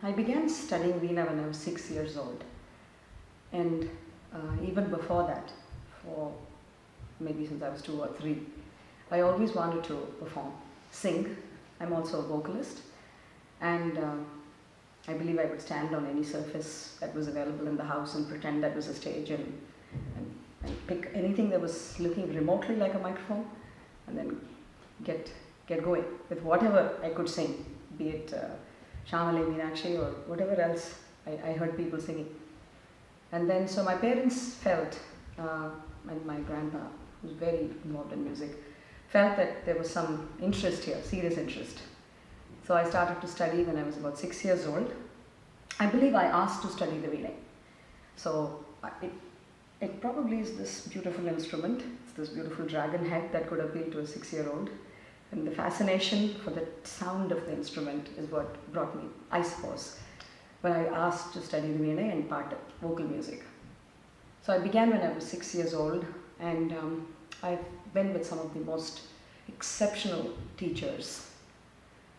I began studying Veena when I was 6 years old, and even before that, for maybe since I was 2 or 3, I always wanted to perform, sing. I'm also a vocalist, and I believe I would stand on any surface that was available in the house and pretend that was a stage and pick anything that was looking remotely like a microphone, and then get going with whatever I could sing, be it Shamali, Meenakshi or whatever else I heard people singing. And then so my parents felt, and my grandpa, who's very involved in music, felt that there was some interest here, serious interest. So I started to study when I was about 6 years old. I believe I asked to study the Veena. So it probably is this beautiful instrument. It's this beautiful dragon head that could appeal to a 6-year-old. And the fascination for the sound of the instrument is what brought me, I suppose, when I asked to study the Veena and part of vocal music. So I began when I was 6 years old, and I've been with some of the most exceptional teachers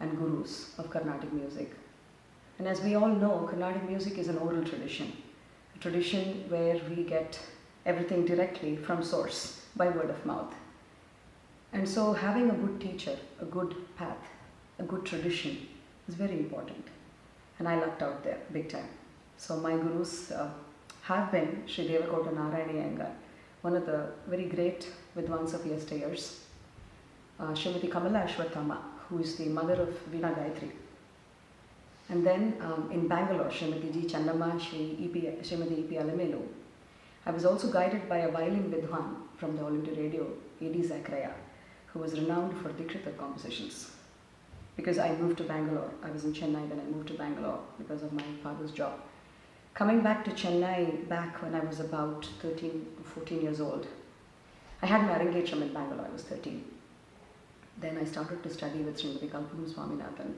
and gurus of Carnatic music. And as we all know, Carnatic music is an oral tradition, a tradition where we get everything directly from source by word of mouth. And so having a good teacher, a good path, a good tradition is very important. And I lucked out there big time. So my gurus have been Sri Devakota Narayani Iyengar, one of the very great Vidwans of yesteryears, Srimati Kamala Ashwathama, who is the mother of Veena Gayatri. And then in Bangalore, Srimati G. Channamma, Srimati E.P. Alamelu. I was also guided by a violin Vidwan from the All India Radio, A.D. Zakraya, who was renowned for Dikshita compositions. Because I moved to Bangalore, I was in Chennai, then I moved to Bangalore because of my father's job. Coming back to Chennai, back when I was about 13 or 14 years old, I had my Arangeshram in Bangalore, I was 13. Then I started to study with Srimati Kalpana Swaminathan,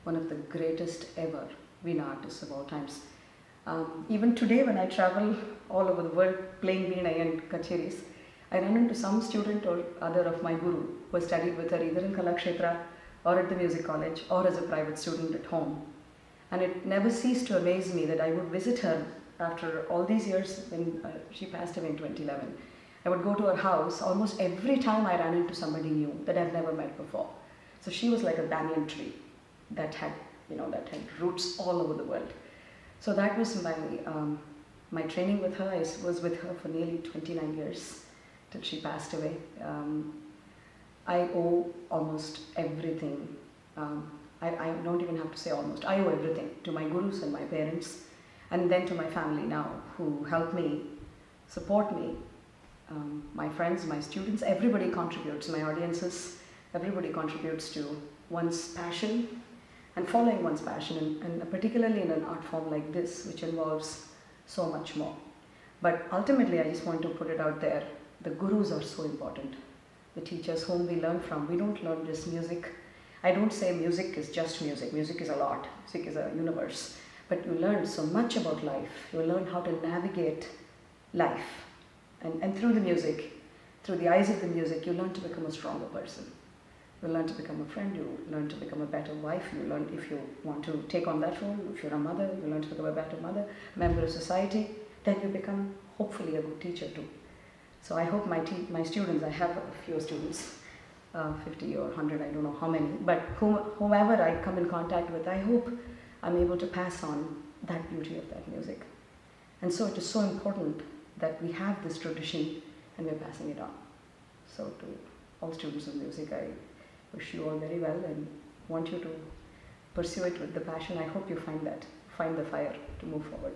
one of the greatest ever Veena artists of all times. Even today when I travel all over the world playing Veena and kacheris, I run into some student or other of my guru who has studied with her either in Kalakshetra or at the music college or as a private student at home. And it never ceased to amaze me that I would visit her after all these years when she passed away in 2011. I would go to her house. Almost every time I ran into somebody new that I'd never met before. So she was like a banyan tree that had roots all over the world. So that was my training with her. I was with her for nearly 29 years till she passed away. I owe almost everything. I don't even have to say almost. I owe everything to my gurus and my parents, and then to my family now, who help me, support me, my friends, my students. Everybody contributes, my audiences. Everybody contributes to one's passion and following one's passion, and particularly in an art form like this, which involves so much more. But ultimately, I just want to put it out there, the gurus are so important. The teachers whom we learn from. We don't learn just music. I don't say music is just music. Music is a lot. Music is a universe. But you learn so much about life. You learn how to navigate life. And through the music, through the eyes of the music, you learn to become a stronger person. You learn to become a friend. You learn to become a better wife. You learn, if you want to take on that role, if you're a mother, you learn to become a better mother, member of society. Then you become, hopefully, a good teacher too. So I hope my students, I have a few students, 50 or 100, I don't know how many, but whomever I come in contact with, I hope I'm able to pass on that beauty of that music. And so it is so important that we have this tradition and we're passing it on. So to all students of music, I wish you all very well and want you to pursue it with the passion. I hope you find the fire to move forward.